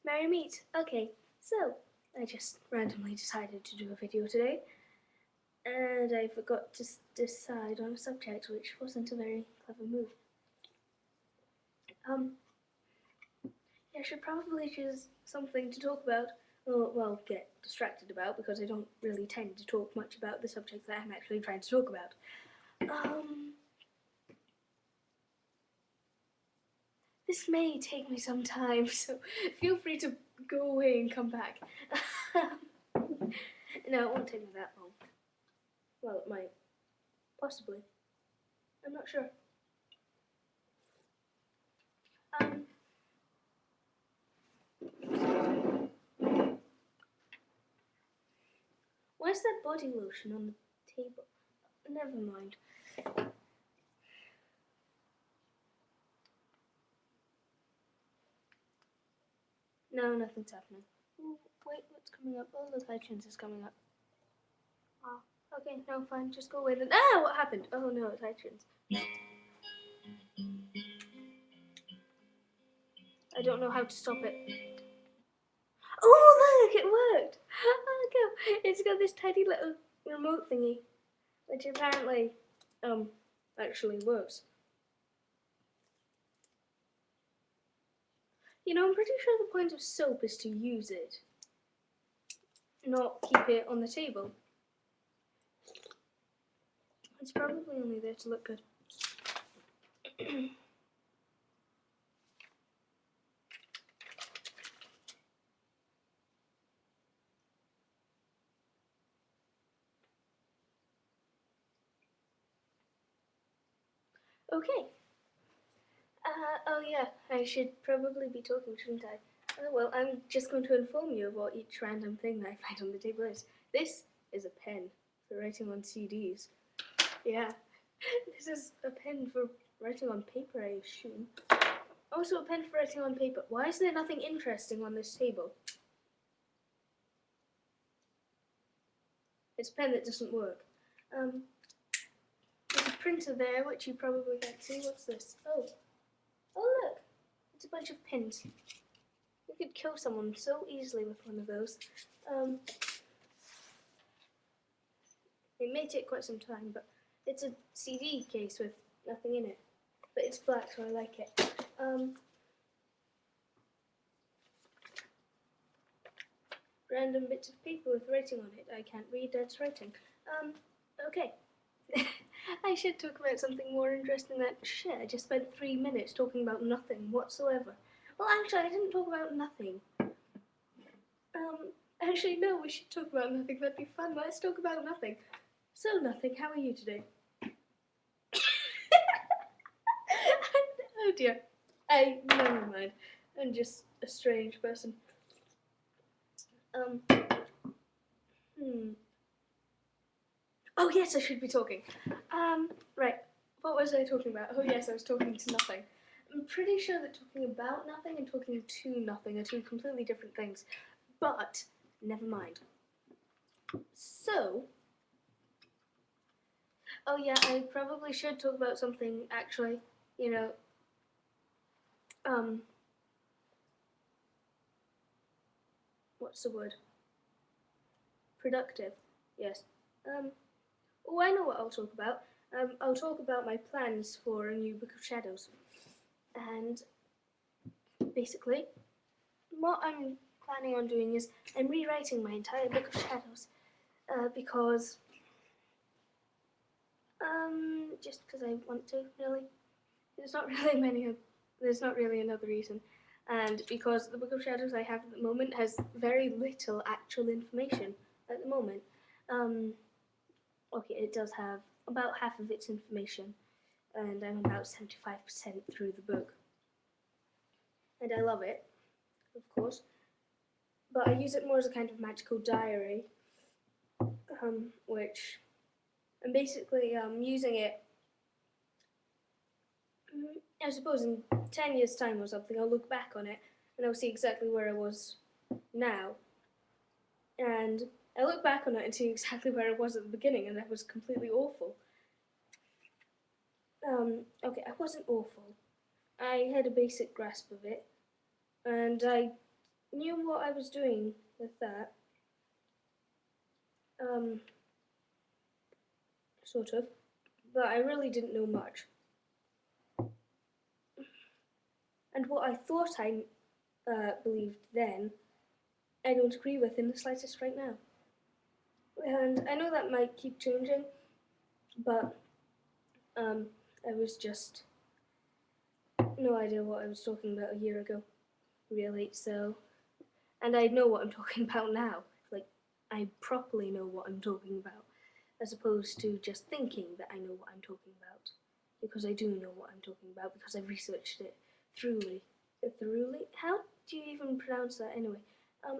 Merry meet. Okay, so I just randomly decided to do a video today, and I forgot to decide on a subject, which wasn't a very clever move. I should probably choose something to talk about, or, well, get distracted about, because I don't really tend to talk much about the subjects that I'm actually trying to talk about. This may take me some time, so feel free to go away and come back. No, it won't take me that long. Well, it might. Possibly. I'm not sure. Where's that body lotion on the table? Never mind. No, nothing's happening. Ooh, wait, what's coming up? Oh, look, iTunes is coming up. Ah, okay, no, fine, just go away then. Ah, what happened? Oh no, it's iTunes. I don't know how to stop it. Oh, look, it worked! Oh, go. It's got this tiny little remote thingy, which apparently, actually works. You know, I'm pretty sure the point of soap is to use it, not keep it on the table. It's probably only there to look good. Okay. Oh yeah, I should probably be talking, shouldn't I? Oh well, I'm just going to inform you of what each random thing that I find on the table is. This is a pen for writing on CDs. Yeah. This is a pen for writing on paper, I assume. Also a pen for writing on paper. Why is there nothing interesting on this table? It's a pen that doesn't work. There's a printer there, which you probably can't see. What's this? Oh, look! It's a bunch of pins. You could kill someone so easily with one of those. It may take quite some time, but it's a CD case with nothing in it. But it's black, so I like it. Random bits of paper with writing on it. I can't read, that's writing. Okay. I should talk about something more interesting than shit. I just spent 3 minutes talking about nothing whatsoever. Well, actually, I didn't talk about nothing. Actually, no, we should talk about nothing. That'd be fun. Let's talk about nothing. So, nothing, how are you today? Oh dear. Never mind. I'm just a strange person. Oh yes, I should be talking. Right. What was I talking about? Oh yes, I was talking to nothing. I'm pretty sure that talking about nothing and talking to nothing are two completely different things. But, never mind. So, oh yeah, I probably should talk about something, actually, you know, what's the word? Productive, yes. Oh, I know what I'll talk about. I'll talk about my plans for a new Book of Shadows. And basically, what I'm planning on doing is I'm rewriting my entire Book of Shadows because just because I want to, really. There's not really another reason. And because the Book of Shadows I have at the moment has very little actual information at the moment. Okay, it does have about half of its information, and I'm about 75% through the book. And I love it, of course, but I use it more as a kind of magical diary, which I'm basically using it, I suppose in 10 years' time or something, I'll look back on it and I'll see exactly where I was now. And I look back on it and see exactly where I was at the beginning, and that was completely awful. Okay, I wasn't awful. I had a basic grasp of it, and I knew what I was doing with that. Sort of. But I really didn't know much. And what I thought I believed then, I don't agree with in the slightest right now. And I know that might keep changing, but I was just no idea what I was talking about a year ago, really. So, and I know what I'm talking about now. Like, I properly know what I'm talking about, as opposed to just thinking that I know what I'm talking about, because I do know what I'm talking about because I've researched it thoroughly. Thoroughly? How do you even pronounce that anyway?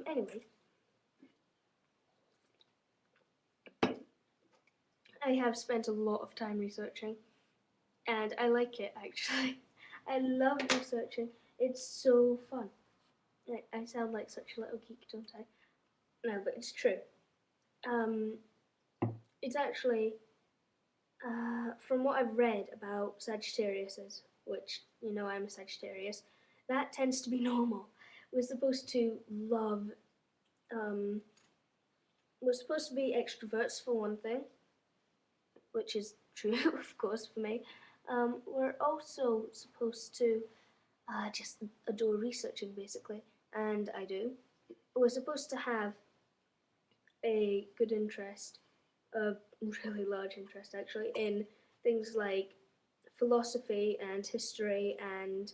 Anyway, I have spent a lot of time researching, and I like it actually. I love researching. It's so fun. I sound like such a little geek, don't I? No, but it's true. Um, it's actually, from what I've read about Sagittariuses, which, you know, I'm a Sagittarius, that tends to be normal. We're supposed to love, we're supposed to be extroverts for one thing, which is true, of course, for me. We're also supposed to just adore researching, basically, and I do. We're supposed to have a good interest, a really large interest actually, in things like philosophy and history and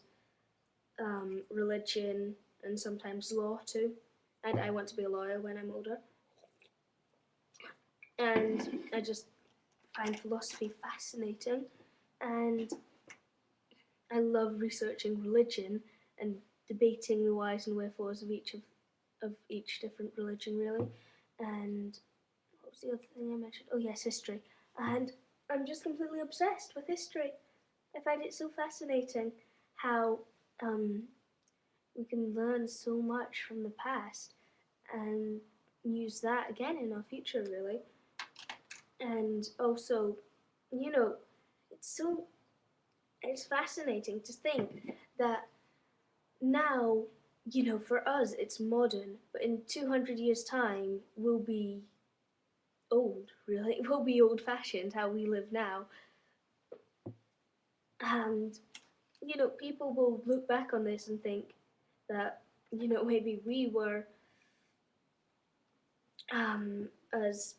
religion and sometimes law too. And I want to be a lawyer when I'm older. And I just find philosophy fascinating, and I love researching religion and debating the whys and wherefores of each different religion, really. And what was the other thing I mentioned? Oh yes, history. And I'm just completely obsessed with history. I find it so fascinating how we can learn so much from the past and use that again in our future, really. And also, you know, it's fascinating to think that now, you know, for us it's modern, but in 200 years' time we'll be old, really. We'll be old fashioned how we live now. And, you know, people will look back on this and think that, you know, maybe we were as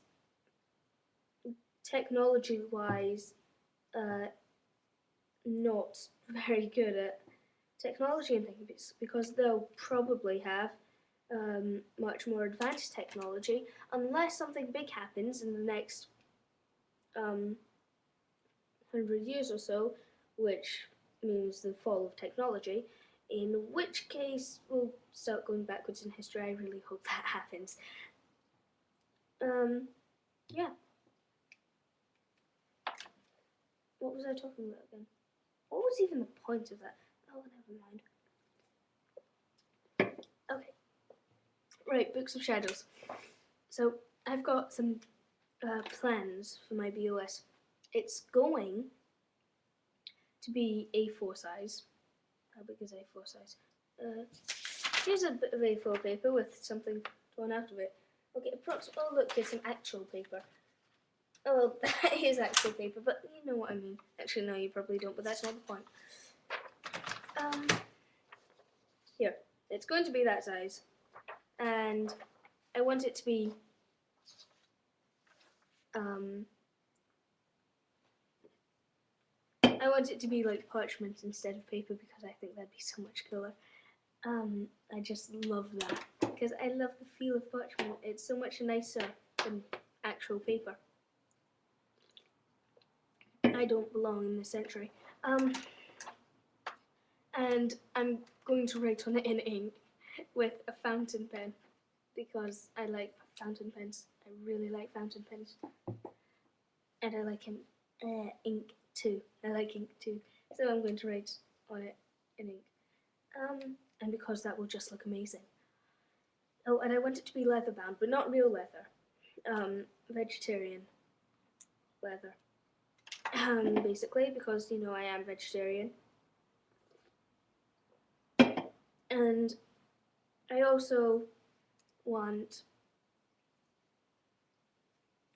technology wise not very good at technology and things, because they'll probably have much more advanced technology, unless something big happens in the next 100 years or so, which means the fall of technology, in which case we'll start going backwards in history. I really hope that happens. Yeah. What was I talking about again? What was even the point of that? Oh, never mind. Okay. Right, Books of Shadows. So, I've got some plans for my BOS. It's going to be A4 size. How big is A4 size? Here's a bit of A4 paper with something torn out of it. Okay, approximately. Oh, look, here's some actual paper. Oh, well, that is actual paper, but you know what I mean. Actually, no, you probably don't, but that's not the point. Here, it's going to be that size, and I want it to be I want it to be like parchment instead of paper, because I think that'd be so much cooler. I just love that, because I love the feel of parchment. It's so much nicer than actual paper. I don't belong in this century. And I'm going to write on it in ink with a fountain pen, because I like fountain pens. I really like fountain pens. And I like ink too. I like ink too. So I'm going to write on it in ink. And because that will just look amazing. Oh, and I want it to be leather bound, but not real leather. Vegetarian leather. Basically, because, you know, I am vegetarian. And I also want...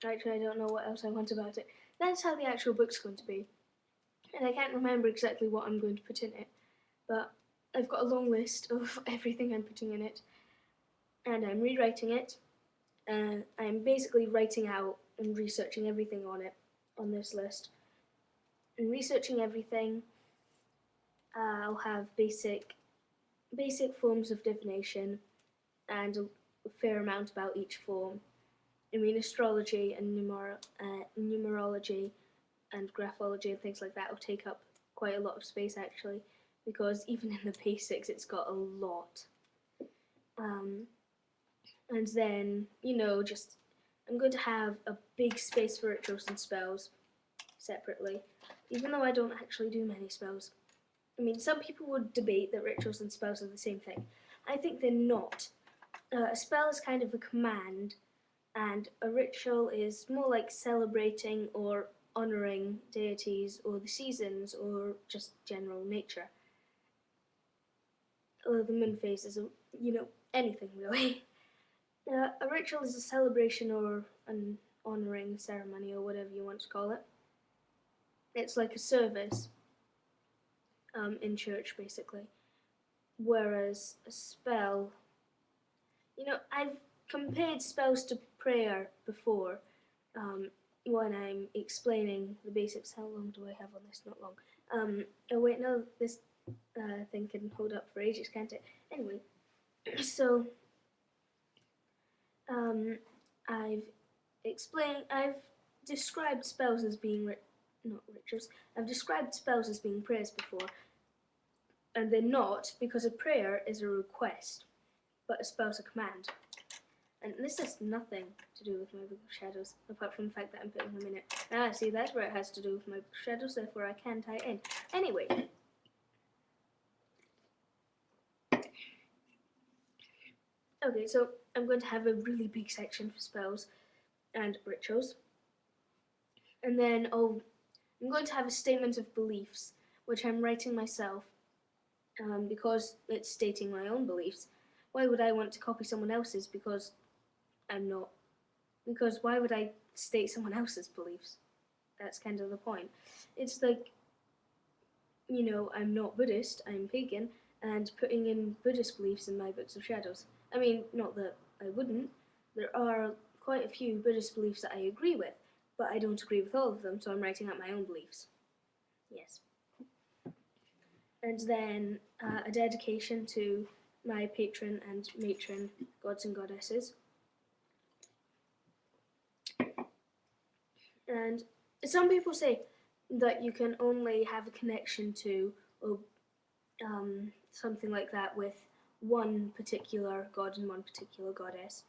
Actually, I don't know what else I want about it. That's how the actual book's going to be. And I can't remember exactly what I'm going to put in it, but I've got a long list of everything I'm putting in it, and I'm rewriting it, and I'm basically writing out and researching everything on it, on this list. And researching everything, I'll have basic forms of divination, and a fair amount about each form. I mean, astrology and numerology and graphology and things like that will take up quite a lot of space actually, because even in the basics it's got a lot. And then, you know, just I'm going to have a big space for rituals and spells separately, even though I don't actually do many spells. I mean, some people would debate that rituals and spells are the same thing. I think they're not. A spell is kind of a command, and a ritual is more like celebrating or honouring deities or the seasons or just general nature. Or the moon phases, or, you know, anything really. A ritual is a celebration or an honouring ceremony or whatever you want to call it. It's like a service in church basically. Whereas a spell, you know, I've compared spells to prayer before when I'm explaining the basics. How long do I have on this? Not long. Oh wait, no, this thing can hold up for ages, can't it? Anyway, so I've described spells as being not rituals. I've described spells as being prayers before, and they're not, because a prayer is a request, but a spell's a command. And this has nothing to do with my Book of Shadows, apart from the fact that I'm putting them in it. Ah, see, that's where it has to do with my Book of Shadows, therefore I can tie it in. Anyway. Okay, so I'm going to have a really big section for spells and rituals. And then I'm going to have a statement of beliefs, which I'm writing myself, because it's stating my own beliefs. Why would I want to copy someone else's? Because I'm not. Because why would I state someone else's beliefs? That's kind of the point. It's like, you know, I'm not Buddhist, I'm pagan, and putting in Buddhist beliefs in my Books of Shadows. I mean, not that I wouldn't. There are quite a few Buddhist beliefs that I agree with, but I don't agree with all of them, so I'm writing out my own beliefs. Yes. And then a dedication to my patron and matron gods and goddesses. And some people say that you can only have a connection to, or something like that, with one particular god and one particular goddess.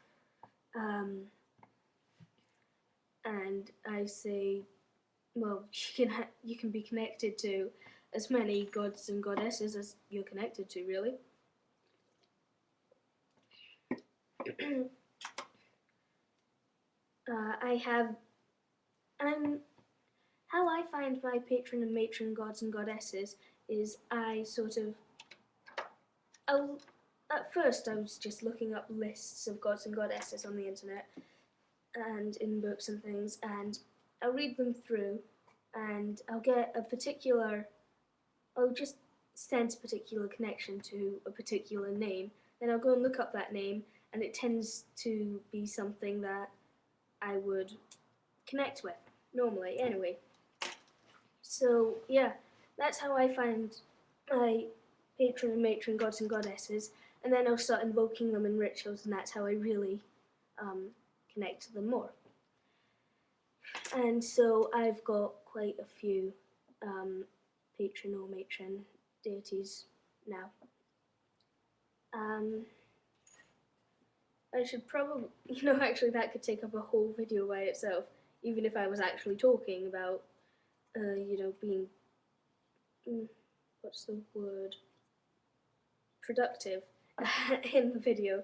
And I say, well, you can be connected to as many gods and goddesses as you're connected to, really. How I find my patron and matron gods and goddesses is at first I was just looking up lists of gods and goddesses on the internet and in books and things, and I'll read them through, and I'll just sense a particular connection to a particular name. Then I'll go and look up that name, and it tends to be something that I would connect with, normally, anyway. So, yeah, that's how I find my patron and matron gods and goddesses, and then I'll start invoking them in rituals, and that's how I really connect to them more. And so I've got quite a few patron or matron deities now. I should probably, actually that could take up a whole video by itself, even if I was actually talking about, being, what's the word, productive in the video.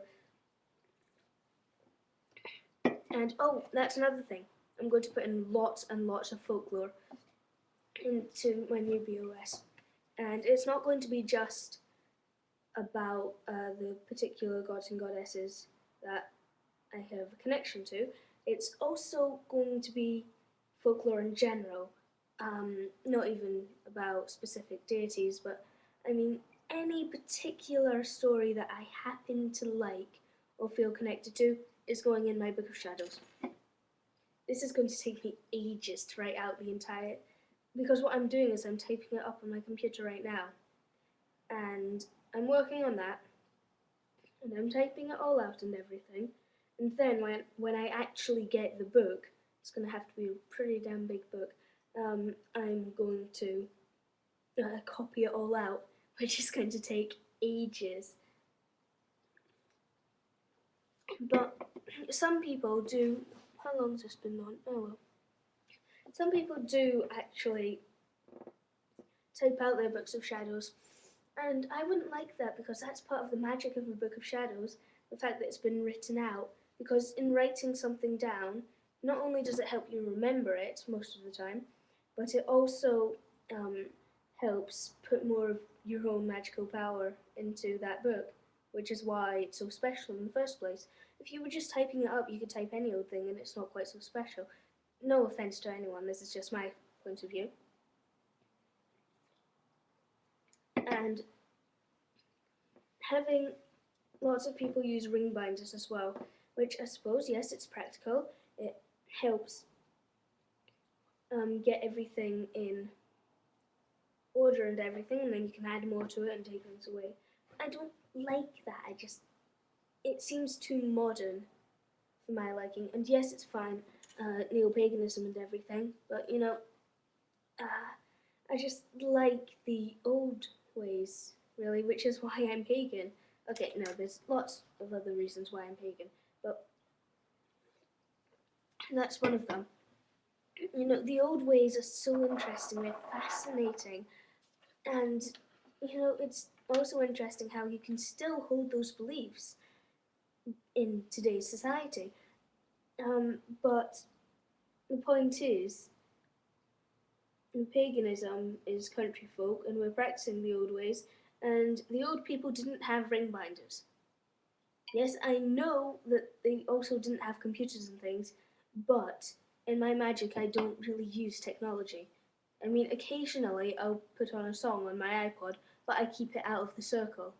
And, oh, that's another thing. I'm going to put in lots and lots of folklore into my new BOS. And it's not going to be just about the particular gods and goddesses that I have a connection to. It's also going to be folklore in general, not even about specific deities, but I mean any particular story that I happen to like or feel connected to is going in my Book of Shadows. This is going to take me ages to write out the entire, because what I'm doing is I'm typing it up on my computer right now, and I'm working on that, and I'm typing it all out and everything, and then when I actually get the book, it's going to have to be a pretty damn big book, I'm going to copy it all out, which is going to take ages. But some people do. How long's this been on? Oh well. Some people do actually type out their books of shadows, and I wouldn't like that because that's part of the magic of the Book of Shadows, the fact that it's been written out. Because in writing something down, not only does it help you remember it most of the time, but it also helps put more of your own magical power into that book, which is why it's so special in the first place. If you were just typing it up, you could type any old thing and it's not quite so special. No offense to anyone, this is just my point of view. And having lots of people use ring binders as well, which I suppose, yes, it's practical. It helps get everything in order and everything, and then you can add more to it and take things away. I don't like that. It seems too modern for my liking. And yes, it's fine, neo-paganism and everything, but you know, I just like the old ways, really, which is why I'm pagan. Okay, no, there's lots of other reasons why I'm pagan, but that's one of them. You know, the old ways are so interesting, they're fascinating, and you know, it's also interesting how you can still hold those beliefs in today's society. But the point is, paganism is country folk, and we're practicing the old ways, and the old people didn't have ring binders. Yes, I know that they also didn't have computers and things, but in my magic I don't really use technology. I mean, occasionally I'll put on a song on my iPod, but I keep it out of the circle.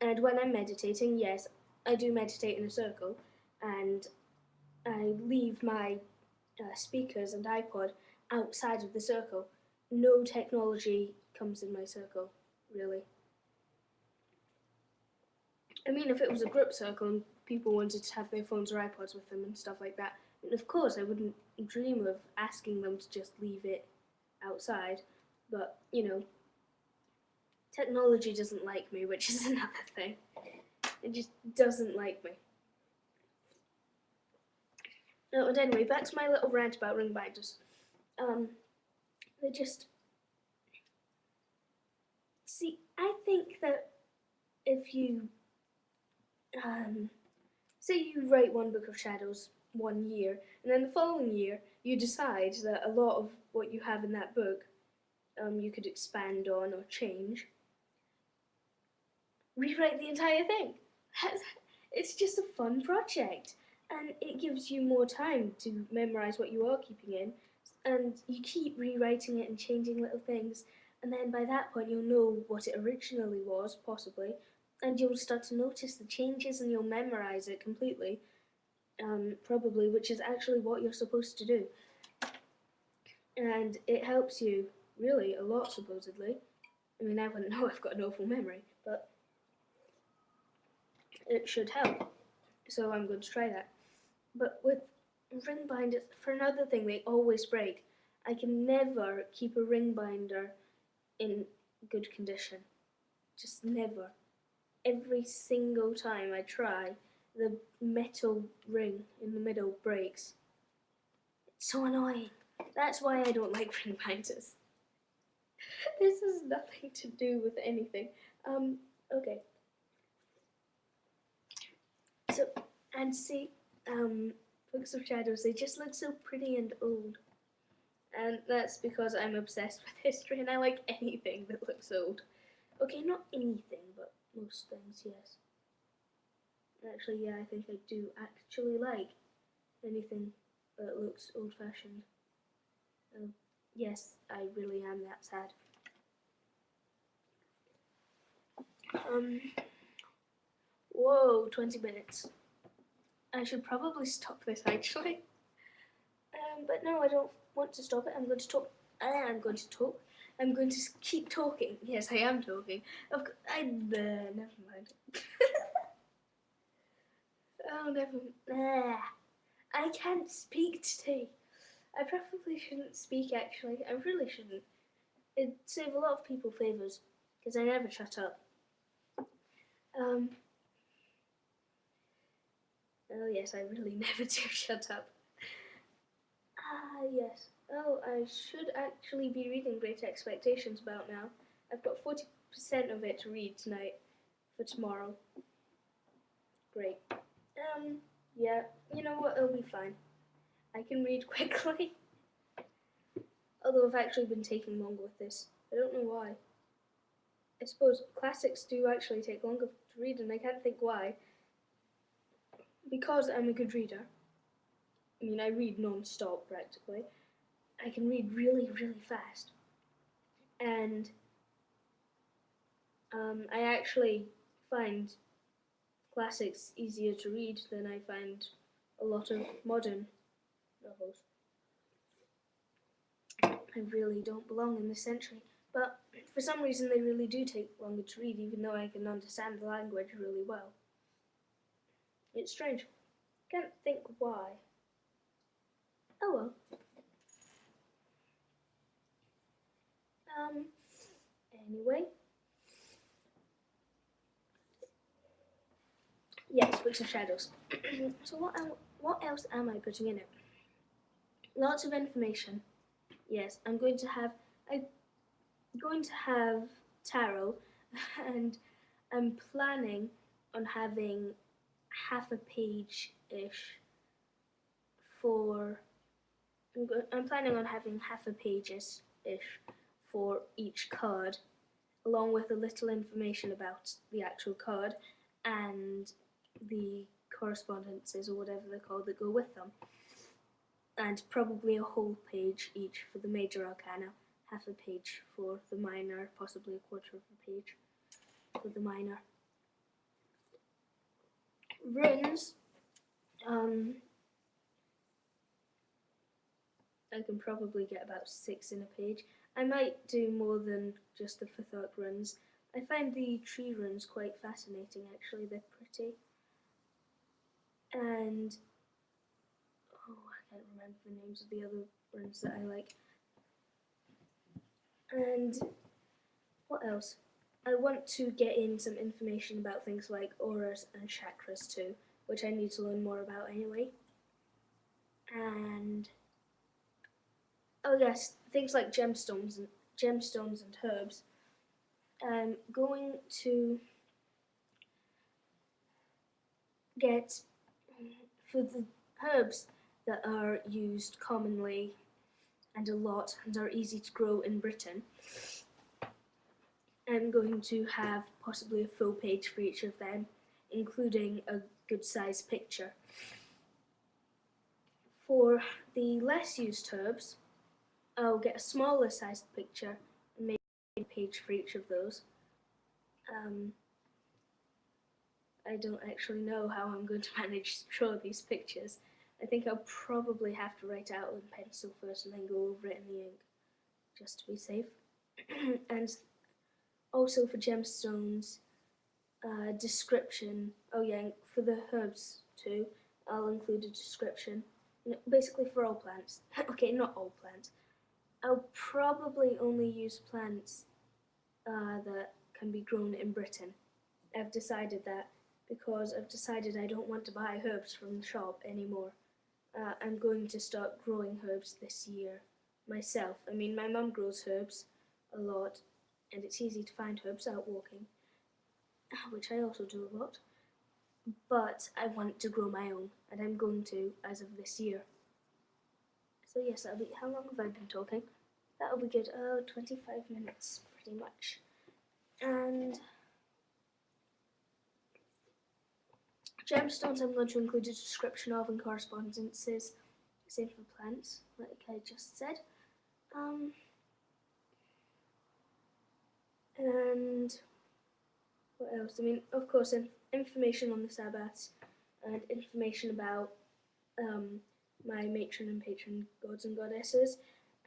And when I'm meditating, yes, I do meditate in a circle, and I leave my speakers and iPod outside of the circle. No technology comes in my circle, really. I mean, if it was a group circle and people wanted to have their phones or iPods with them and stuff like that, of course I wouldn't dream of asking them to just leave it outside. But, you know, technology doesn't like me, which is another thing. It just doesn't like me. Oh, and anyway, back to my little rant about ring binders. They just... See, I think that if you say you write one Book of Shadows 1 year, and then the following year you decide that a lot of what you have in that book you could expand on or change, rewrite the entire thing. It's just a fun project, and it gives you more time to memorize what you are keeping in, and you keep rewriting it and changing little things, and then by that point you'll know what it originally was, possibly, and you'll start to notice the changes and you'll memorize it completely, probably, which is actually what you're supposed to do. And it helps you really a lot, supposedly. I mean, I wouldn't know, I've got an awful memory, but it should help. So I'm going to try that. But with ring binders, for another thing, they always break. I can never keep a ring binder in good condition. Just never. Every single time I try, the metal ring in the middle breaks. It's so annoying. That's why I don't like ring binders. This has nothing to do with anything. Okay. So, and see, Books of Shadows, they just look so pretty and old. And that's because I'm obsessed with history and I like anything that looks old. Okay, not anything, but most things, yes. Actually, yeah, I think I do actually like anything that looks old-fashioned. Yes, I really am that sad. Whoa, 20 minutes. I should probably stop this actually. But no, I don't want to stop it. I'm going to talk. I'm going to talk. I'm going to keep talking. Yes, I am talking. Never mind. Oh, never. I can't speak today. I probably shouldn't speak actually. I really shouldn't. It'd save a lot of people favours because I never shut up. Oh yes, I really never do shut up. Yes. Oh, I should actually be reading Great Expectations about now. I've got 40% of it to read tonight for tomorrow. Great. Yeah, you know what, it'll be fine. I can read quickly. Although I've actually been taking longer with this. I don't know why. I suppose classics do actually take longer to read, and I can't think why. Because I'm a good reader. I mean, I read non-stop practically. I can read really, really fast. And I actually find classics easier to read than I find a lot of modern novels. I really don't belong in this century, but for some reason they really do take longer to read, even though I can understand the language really well. It's strange. Can't think why. Oh well. Anyway. Yes, Books of Shadows. So what else am I putting in it? Lots of information. Yes, I'm going to have tarot, and I'm planning on having half a page ish for. I'm planning on having half a page ish for each card, along with a little information about the actual card and the correspondences or whatever they're called that go with them. And probably a whole page each for the major arcana, half a page for the minor, possibly a quarter of a page for the minor. Runes, I can probably get about 6 in a page. I might do more than just the Fifth Arc runes. I find the tree runes quite fascinating actually, they're pretty. And, I can't remember the names of the other runes that I like. And, what else? I want to get in some information about things like auras and chakras too, which I need to learn more about anyway. And oh yes, things like gemstones and herbs. I'm going to get for the herbs that are used commonly and a lot and are easy to grow in Britain. I'm going to have possibly a full page for each of them, including a good sized picture. For the less used herbs, I'll get a smaller sized picture and maybe a page for each of those. I don't actually know how I'm going to manage to draw these pictures. I think I'll probably have to write out with pencil first and then go over it in the ink, just to be safe. And also for gemstones, description. Oh yeah, for the herbs too, I'll include a description. Basically for all plants. Okay, not all plants. I'll probably only use plants that can be grown in Britain. I've decided that because I've decided I don't want to buy herbs from the shop anymore. I'm going to start growing herbs this year myself. I mean, my mum grows herbs a lot, and it's easy to find herbs out walking, which I also do a lot. But I want to grow my own, and I'm going to as of this year. So yes, that'll be. How long have I been talking? That'll be good. 25 minutes, pretty much. And Gemstones I'm going to include a description of and correspondences. Same for plants, like I just said. And what else? I mean, of course, information on the Sabbats and information about my matron and patron gods and goddesses,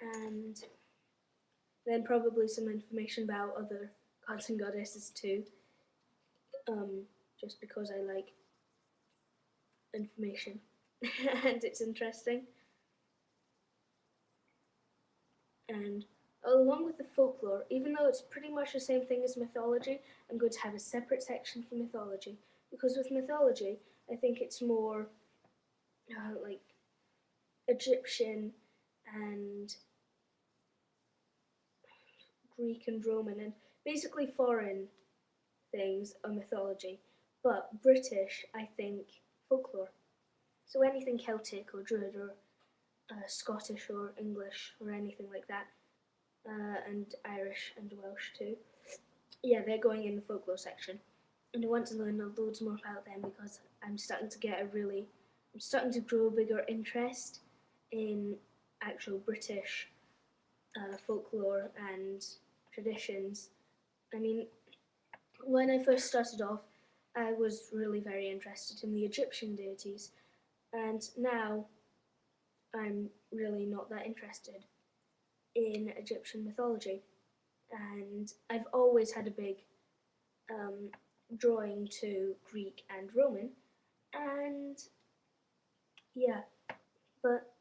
and then probably some information about other gods and goddesses too, just because I like information and it's interesting. And along with the folklore, even though it's pretty much the same thing as mythology, I'm going to have a separate section for mythology, because with mythology, I think it's more like Egyptian and Greek and Roman, and basically foreign things are mythology, but British, I think, folklore. So anything Celtic or Druid or Scottish or English or anything like that, and Irish and Welsh too. Yeah, they're going in the folklore section, and I want to learn loads more about them because I'm starting to grow a bigger interest in actual British folklore and traditions. I mean, when I first started off, I was really very interested in the Egyptian deities, and now I'm really not that interested in Egyptian mythology. And I've always had a big drawing to Greek and Roman, and yeah, but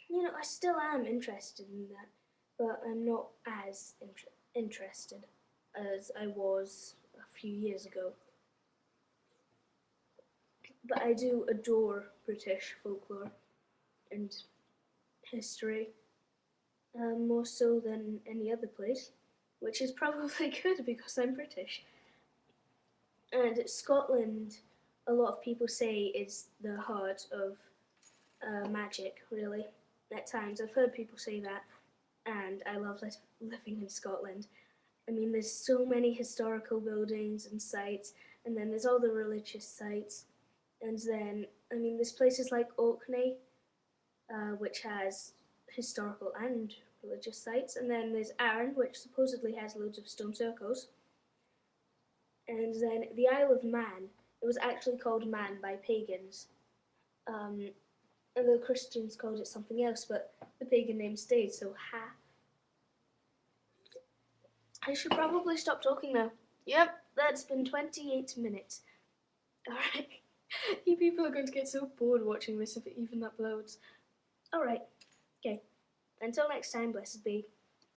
I still am interested in that, but I'm not as interested as I was a few years ago. But I do adore British folklore and history, more so than any other place, which is probably good because I'm British. And Scotland, a lot of people say, is the heart of magic, really. At times, I've heard people say that, and I love living in Scotland. I mean, there's so many historical buildings and sites, and then there's all the religious sites, and then, I mean, there's places like Orkney, which has historical and religious sites, and then there's Arran, which supposedly has loads of stone circles, and then the Isle of Man. It was actually called Man by pagans, and the Christians called it something else, but the pagan name stayed, so ha. I should probably stop talking now. Yep, that's been 28 minutes. Alright. You people are going to get so bored watching this if it even uploads. Alright. Okay. Until next time, blessed be.